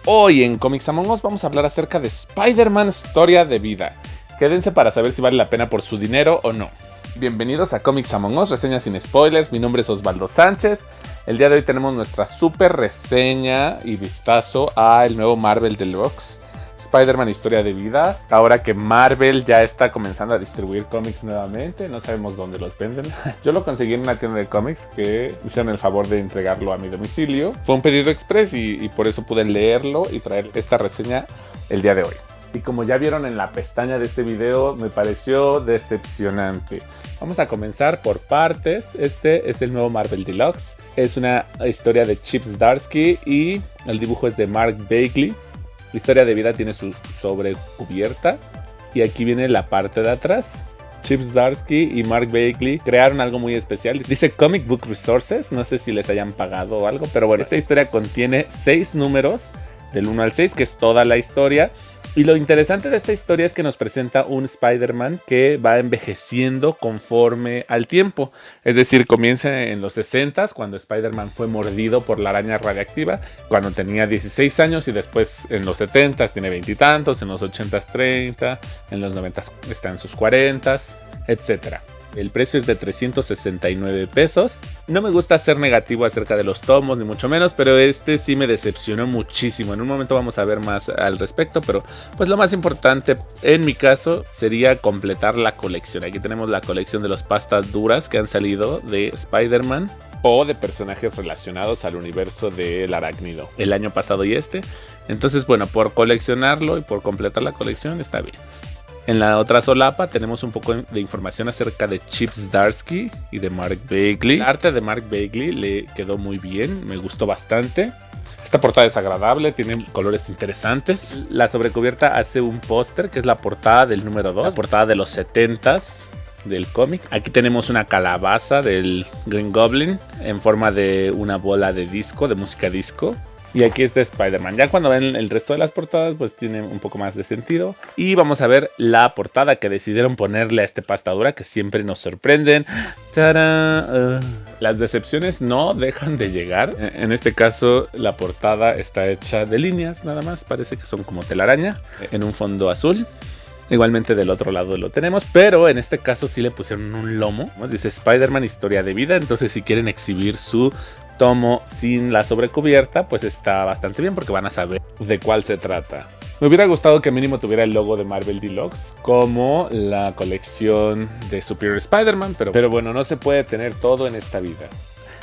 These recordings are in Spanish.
Hoy en Comics Among Us vamos a hablar acerca de Spider-Man Historia de Vida. Quédense para saber si vale la pena por su dinero o no. Bienvenidos a Comics Among Us, reseña sin spoilers. Mi nombre es Osvaldo Sánchez. El día de hoy tenemos nuestra super reseña y vistazo al nuevo Marvel Deluxe Spider-Man Historia de Vida. Ahora que Marvel ya está comenzando a distribuir cómics nuevamente, no sabemos dónde los venden. Yo lo conseguí en una tienda de cómics que hicieron el favor de entregarlo a mi domicilio. Fue un pedido express y por eso pude leerlo y traer esta reseña el día de hoy. Y como ya vieron en la pestaña de este video, me pareció decepcionante. Vamos a comenzar por partes. Este es el nuevo Marvel Deluxe. Es una historia de Chip Zdarsky y el dibujo es de Mark Bagley. La historia de vida tiene su sobrecubierta y aquí viene la parte de atrás. Chip Zdarsky y Mark Bagley crearon algo muy especial. Dice Comic Book Resources, no sé si les hayan pagado o algo, pero bueno, esta historia contiene 6 números del 1 al 6, que es toda la historia. Y lo interesante de esta historia es que nos presenta un Spider-Man que va envejeciendo conforme al tiempo. Es decir, comienza en los 60s, cuando Spider-Man fue mordido por la araña radiactiva, cuando tenía 16 años, y después en los 70s tiene 20 y tantos, en los 80s 30, en los 90s está en sus 40s, etc. El precio es de 369 pesos. No me gusta ser negativo acerca de los tomos, ni mucho menos, pero este sí me decepcionó muchísimo. En un momento vamos a ver más al respecto, pero pues lo más importante en mi caso sería completar la colección. Aquí tenemos la colección de los pastas duras que han salido de Spider-Man o de personajes relacionados al universo del arácnido el año pasado y este. Entonces, bueno, por coleccionarlo y por completar la colección está bien. En la otra solapa tenemos un poco de información acerca de Chip Zdarsky y de Mark Bagley. El arte de Mark Bagley le quedó muy bien, me gustó bastante. Esta portada es agradable, tiene colores interesantes. La sobrecubierta hace un póster que es la portada del número 2, la portada de los 70s del cómic. Aquí tenemos una calabaza del Green Goblin en forma de una bola de disco, de música disco. Y aquí está Spider-Man. Ya cuando ven el resto de las portadas, pues tiene un poco más de sentido. Y vamos a ver la portada que decidieron ponerle a este pasta dura, que siempre nos sorprenden. Las decepciones no dejan de llegar. En este caso, la portada está hecha de líneas, nada más. Parece que son como telaraña, en un fondo azul. Igualmente del otro lado lo tenemos, pero en este caso sí le pusieron un lomo. Dice Spider-Man Historia de Vida. Entonces si quieren exhibir su tomo sin la sobrecubierta, pues está bastante bien porque van a saber de cuál se trata. Me hubiera gustado que mínimo tuviera el logo de Marvel Deluxe como la colección de Superior Spider-Man, pero bueno, no se puede tener todo en esta vida.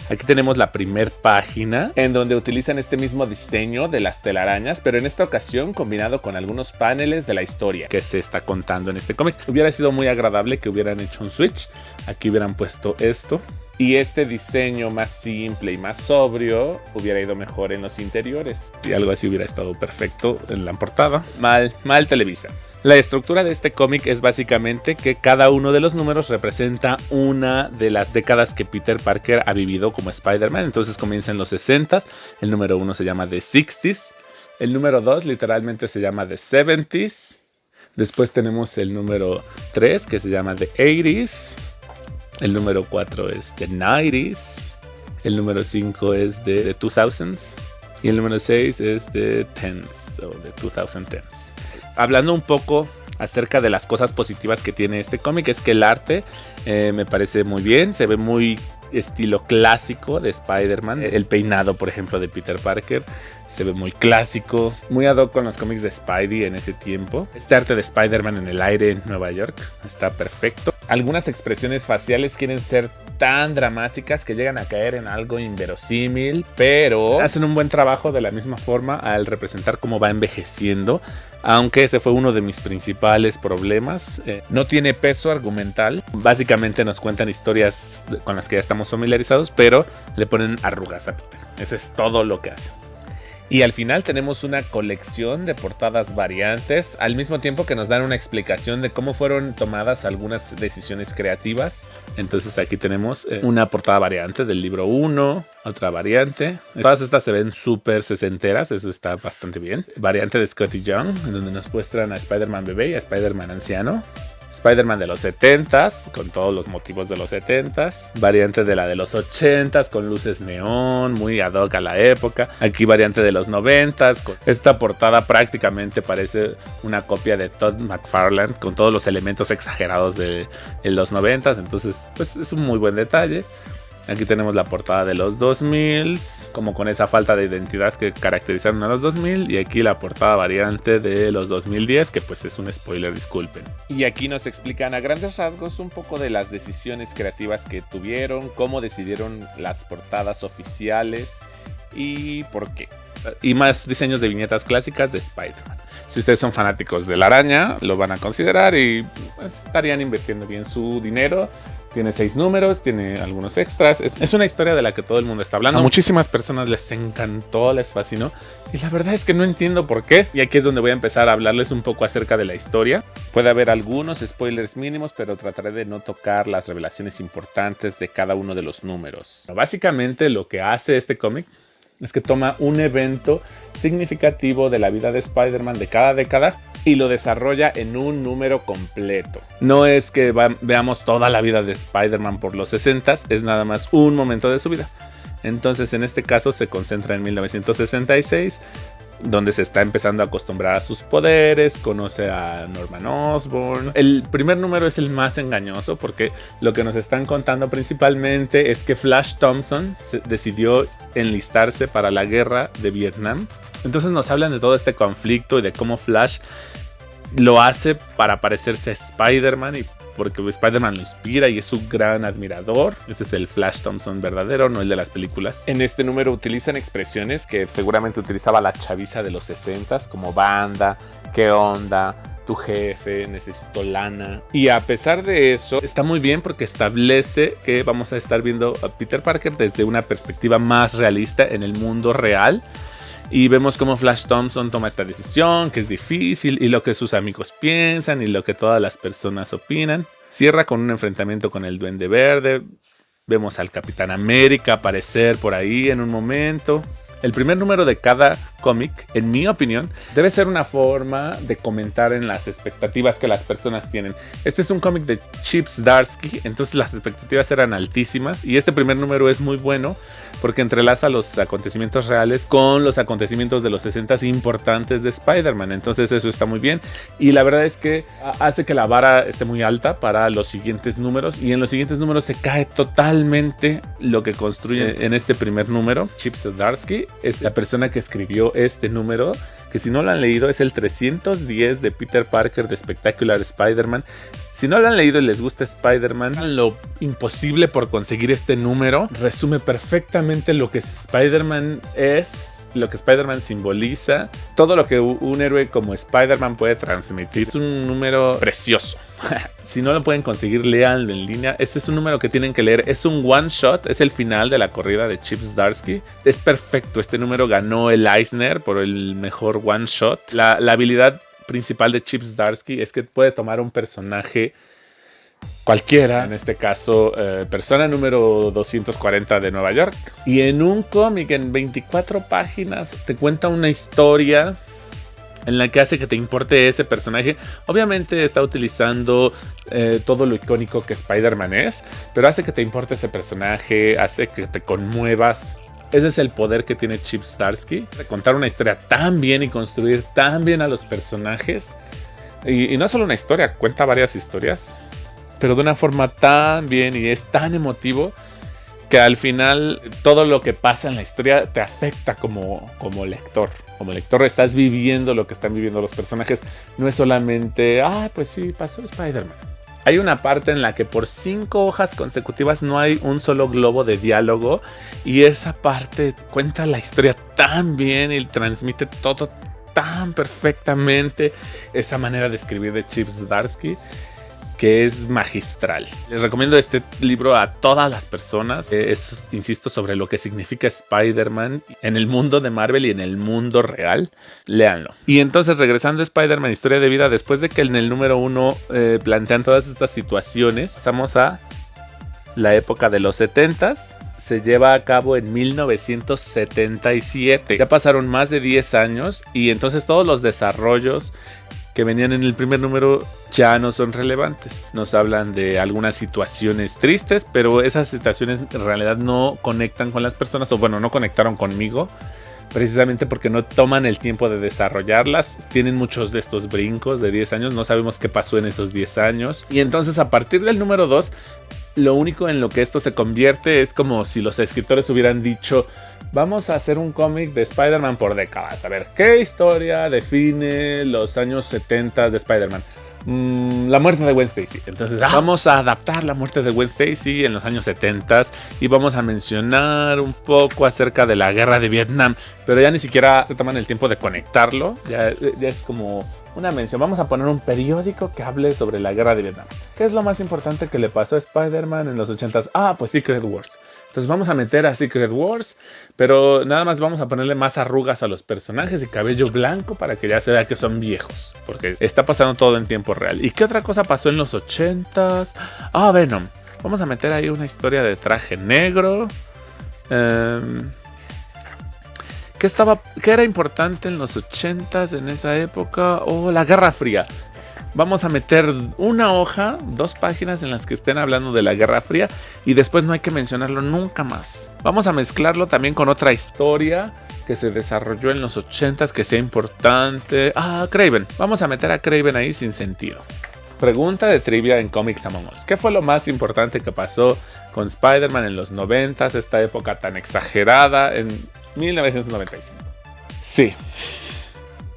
Aquí tenemos la primer página en donde utilizan este mismo diseño de las telarañas, pero en esta ocasión combinado con algunos paneles de la historia que se está contando en este cómic. Hubiera sido muy agradable que hubieran hecho un switch. Aquí hubieran puesto esto. Y este diseño más simple y más sobrio hubiera ido mejor en los interiores. Si algo así hubiera estado perfecto en la portada. Mal Televisa. La estructura de este cómic es básicamente que cada uno de los números representa una de las décadas que Peter Parker ha vivido como Spider-Man. Entonces comienza en los 60s. El número 1 se llama The 60s. El número 2 literalmente se llama The 70s. Después tenemos el número 3 que se llama The 80s. El número 4 es The 90s. El número 5 es The 2000s. Y el número 6 es The 10s o The 2010s. Hablando un poco acerca de las cosas positivas que tiene este cómic, es que el arte me parece muy bien. Se ve muy estilo clásico de Spider-Man. El peinado, por ejemplo, de Peter Parker se ve muy clásico, muy ad hoc con los cómics de Spidey en ese tiempo. Este arte de Spider-Man en el aire en Nueva York está perfecto. Algunas expresiones faciales quieren ser tan dramáticas que llegan a caer en algo inverosímil, pero hacen un buen trabajo de la misma forma al representar cómo va envejeciendo. Aunque ese fue uno de mis principales problemas. No tiene peso argumental. Básicamente nos cuentan historias con las que ya estamos familiarizados, pero le ponen arrugas a Peter. Eso es todo lo que hace. Y al final tenemos una colección de portadas variantes, al mismo tiempo que nos dan una explicación de cómo fueron tomadas algunas decisiones creativas. Entonces aquí tenemos una portada variante del libro 1, otra variante. Todas estas se ven súper sesenteras, eso está bastante bien. Variante de Scotty Young, en donde nos muestran a Spider-Man bebé y a Spider-Man anciano. Spider-Man de los 70s, con todos los motivos de los 70s. Variante de la de los 80s, con luces neón, muy ad hoc a la época. Aquí variante de los 90s. Esta portada prácticamente parece una copia de Todd McFarlane, con todos los elementos exagerados de los 90s. Entonces, pues es un muy buen detalle. Aquí tenemos la portada de los 2000, como con esa falta de identidad que caracterizaron a los 2000. Y aquí la portada variante de los 2010, que pues es un spoiler, disculpen. Y aquí nos explican a grandes rasgos un poco de las decisiones creativas que tuvieron, cómo decidieron las portadas oficiales y por qué. Y más diseños de viñetas clásicas de Spider-Man. Si ustedes son fanáticos de la araña, lo van a considerar y pues, estarían invirtiendo bien su dinero. Tiene 6 números, tiene algunos extras. Es una historia de la que todo el mundo está hablando. A muchísimas personas les encantó, les fascinó. Y la verdad es que no entiendo por qué. Y aquí es donde voy a empezar a hablarles un poco acerca de la historia. Puede haber algunos spoilers mínimos, pero trataré de no tocar las revelaciones importantes de cada uno de los números. Básicamente lo que hace este cómic es que toma un evento significativo de la vida de Spider-Man de cada década y lo desarrolla en un número completo. No es que veamos toda la vida de Spider-Man por los 60s, es nada más un momento de su vida. Entonces en este caso se concentra en 1966, donde se está empezando a acostumbrar a sus poderes, conoce a Norman Osborn. El primer número es el más engañoso porque lo que nos están contando principalmente es que Flash Thompson decidió enlistarse para la guerra de Vietnam. Entonces nos hablan de todo este conflicto y de cómo Flash lo hace para parecerse a Spider-Man y porque Spider-Man lo inspira y es su gran admirador. Este es el Flash Thompson verdadero, no el de las películas. En este número utilizan expresiones que seguramente utilizaba la chaviza de los 60s, como banda, qué onda, tu jefe, necesito lana. Y a pesar de eso, está muy bien porque establece que vamos a estar viendo a Peter Parker desde una perspectiva más realista en el mundo real. Y vemos cómo Flash Thompson toma esta decisión, que es difícil, y lo que sus amigos piensan, y lo que todas las personas opinan. Cierra con un enfrentamiento con el Duende Verde. Vemos al Capitán América aparecer por ahí en un momento. El primer número de cada cómic, en mi opinión, debe ser una forma de comentar en las expectativas que las personas tienen. Este es un cómic de Chip Zdarsky, entonces las expectativas eran altísimas. Y este primer número es muy bueno porque entrelaza los acontecimientos reales con los acontecimientos de los 60s importantes de Spider-Man. Entonces eso está muy bien. Y la verdad es que hace que la vara esté muy alta para los siguientes números. Y en los siguientes números se cae totalmente lo que construye en este primer número. Chip Zdarsky es la persona que escribió este número, que si no lo han leído es el 310 de Peter Parker de Spectacular Spider-Man. Si no lo han leído y les gusta Spider-Man, lo imposible por conseguir este número resume perfectamente lo que Spider-Man es, lo que Spider-Man simboliza, todo lo que un héroe como Spider-Man puede transmitir. Es un número precioso. Si no lo pueden conseguir, léanlo en línea. Este es un número que tienen que leer. Es un one shot, es el final de la corrida de Chip Zdarsky. Es perfecto. Este número ganó el Eisner por el mejor one shot. La habilidad principal de Chip Zdarsky es que puede tomar un personaje cualquiera, en este caso persona número 240 de Nueva York, y en un cómic en 24 páginas te cuenta una historia en la que hace que te importe ese personaje. Obviamente está utilizando todo lo icónico que Spider-Man es, pero hace que te importe ese personaje, hace que te conmuevas. Ese es el poder que tiene Chip Zdarsky, de contar una historia tan bien y construir tan bien a los personajes. Y no solo una historia, cuenta varias historias, pero de una forma tan bien y es tan emotivo que al final todo lo que pasa en la historia te afecta como lector. Como lector estás viviendo lo que están viviendo los personajes. No es solamente, pues sí, pasó Spider-Man. Hay una parte en la que por 5 hojas consecutivas no hay un solo globo de diálogo y esa parte cuenta la historia tan bien y transmite todo tan perfectamente. Esa manera de escribir de Chip Zdarsky que es magistral. Les recomiendo este libro a todas las personas. Insisto, sobre lo que significa Spider-Man en el mundo de Marvel y en el mundo real. Léanlo. Y entonces, regresando a Spider-Man, historia de vida, después de que en el número 1 plantean todas estas situaciones, pasamos a la época de los 70s. Se lleva a cabo en 1977. Ya pasaron más de 10 años y entonces todos los desarrollos que venían en el primer número ya no son relevantes. Nos hablan de algunas situaciones tristes, pero esas situaciones en realidad no conectan con las personas, o bueno, no conectaron conmigo, precisamente porque no toman el tiempo de desarrollarlas. Tienen muchos de estos brincos de 10 años, no sabemos qué pasó en esos 10 años. Y entonces a partir del número 2, lo único en lo que esto se convierte es como si los escritores hubieran dicho: vamos a hacer un cómic de Spider-Man por décadas. A ver, ¿qué historia define los años 70 de Spider-Man? La muerte de Gwen Stacy. Entonces vamos a adaptar la muerte de Gwen Stacy en los años 70 y vamos a mencionar un poco acerca de la guerra de Vietnam, pero ya ni siquiera se toman el tiempo de conectarlo. Ya es como una mención. Vamos a poner un periódico que hable sobre la guerra de Vietnam. ¿Qué es lo más importante que le pasó a Spider-Man en los 80s? Ah, pues Secret Wars. Entonces vamos a meter a Secret Wars, pero nada más vamos a ponerle más arrugas a los personajes y cabello blanco para que ya se vea que son viejos, porque está pasando todo en tiempo real. ¿Y qué otra cosa pasó en los 80s? Ah, Venom. Vamos a meter ahí una historia de traje negro. ¿Qué era importante en los 80s en esa época? Oh, la Guerra Fría. Vamos a meter una hoja, 2 páginas en las que estén hablando de la Guerra Fría y después no hay que mencionarlo nunca más. Vamos a mezclarlo también con otra historia que se desarrolló en los 80s que sea importante. Ah, Kraven. Vamos a meter a Kraven ahí sin sentido. Pregunta de trivia en Comics Among Us. ¿Qué fue lo más importante que pasó con Spider-Man en los 90s, esta época tan exagerada en 1995? Sí.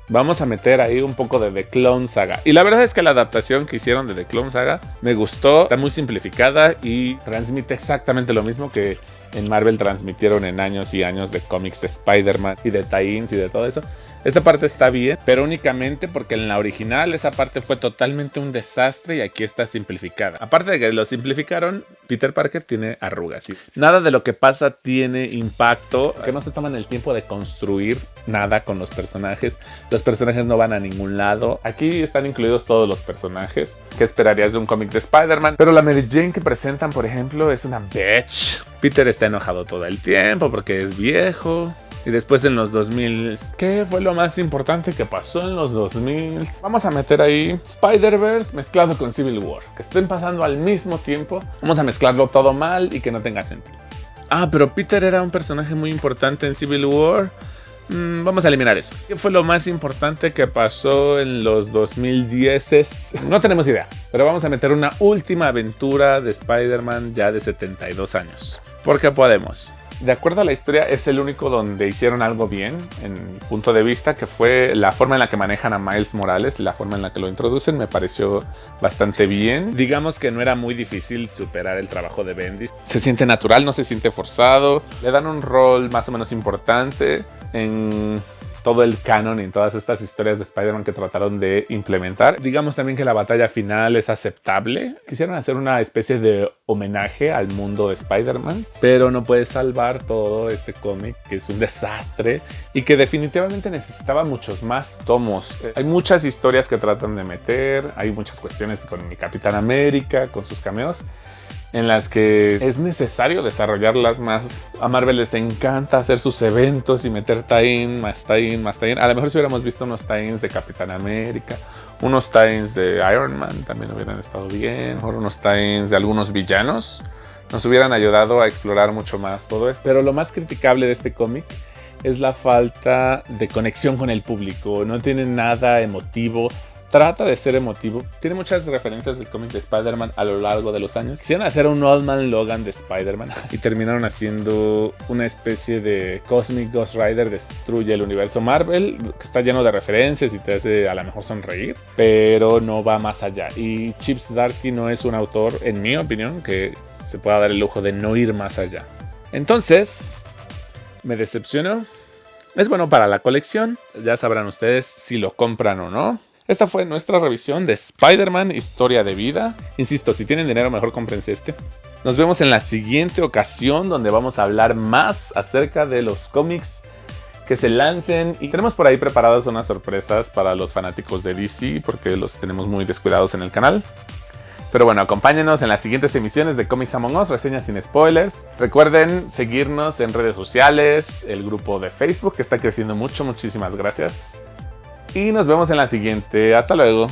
Vamos a meter ahí un poco de The Clone Saga. Y la verdad es que la adaptación que hicieron de The Clone Saga me gustó. Está muy simplificada y transmite exactamente lo mismo que en Marvel transmitieron en años y años de cómics de Spider-Man y de tie-ins y de todo eso. Esta parte está bien, pero únicamente porque en la original esa parte fue totalmente un desastre y aquí está simplificada. Aparte de que lo simplificaron, Peter Parker tiene arrugas. Nada de lo que pasa tiene impacto, que no se toman el tiempo de construir nada con los personajes. Los personajes no van a ningún lado. Aquí están incluidos todos los personajes. ¿Qué esperarías de un cómic de Spider-Man? Pero la Mary Jane que presentan, por ejemplo, es una bitch. Peter está enojado todo el tiempo porque es viejo. Y después en los 2000, ¿qué fue lo más importante que pasó en los 2000? Vamos a meter ahí Spider-Verse mezclado con Civil War, que estén pasando al mismo tiempo. Vamos a mezclarlo todo mal y que no tenga sentido. Ah, pero Peter era un personaje muy importante en Civil War. Vamos a eliminar eso. ¿Qué fue lo más importante que pasó en los 2010? No tenemos idea, pero vamos a meter una última aventura de Spider-Man ya de 72 años. Porque podemos. De acuerdo a la historia, es el único donde hicieron algo bien, en mi punto de vista, que fue la forma en la que manejan a Miles Morales, la forma en la que lo introducen, me pareció bastante bien. Digamos que no era muy difícil superar el trabajo de Bendis. Se siente natural, no se siente forzado. Le dan un rol más o menos importante en todo el canon y en todas estas historias de Spider-Man que trataron de implementar. Digamos también que la batalla final es aceptable. Quisieron hacer una especie de homenaje al mundo de Spider-Man, pero no puede salvar todo este cómic que es un desastre y que definitivamente necesitaba muchos más tomos. Hay muchas historias que tratan de meter, hay muchas cuestiones con mi Capitán América, con sus cameos, en las que es necesario desarrollarlas más. A Marvel les encanta hacer sus eventos y meter tie-in, más tie-in, más tie-in. A lo mejor si hubiéramos visto unos tie-ins de Capitán América, unos tie-ins de Iron Man también hubieran estado bien, mejor unos tie-ins de algunos villanos, nos hubieran ayudado a explorar mucho más todo esto. Pero lo más criticable de este cómic es la falta de conexión con el público. No tiene nada emotivo. Trata de ser emotivo. Tiene muchas referencias del cómic de Spider-Man a lo largo de los años. Quisieron hacer un Old Man Logan de Spider-Man y terminaron haciendo una especie de Cosmic Ghost Rider destruye el universo Marvel, que está lleno de referencias y te hace a lo mejor sonreír, pero no va más allá. Y Chip Zdarsky no es un autor, en mi opinión, que se pueda dar el lujo de no ir más allá. Entonces, me decepcionó. Es bueno para la colección. Ya sabrán ustedes si lo compran o no. Esta fue nuestra revisión de Spider-Man Historia de Vida. Insisto, si tienen dinero mejor cómprense este. Nos vemos en la siguiente ocasión donde vamos a hablar más acerca de los cómics que se lancen. Y tenemos por ahí preparadas unas sorpresas para los fanáticos de DC porque los tenemos muy descuidados en el canal. Pero bueno, acompáñenos en las siguientes emisiones de Comics Among Us, reseñas sin spoilers. Recuerden seguirnos en redes sociales, el grupo de Facebook que está creciendo mucho, muchísimas gracias. y nos vemos en la siguiente. Hasta luego.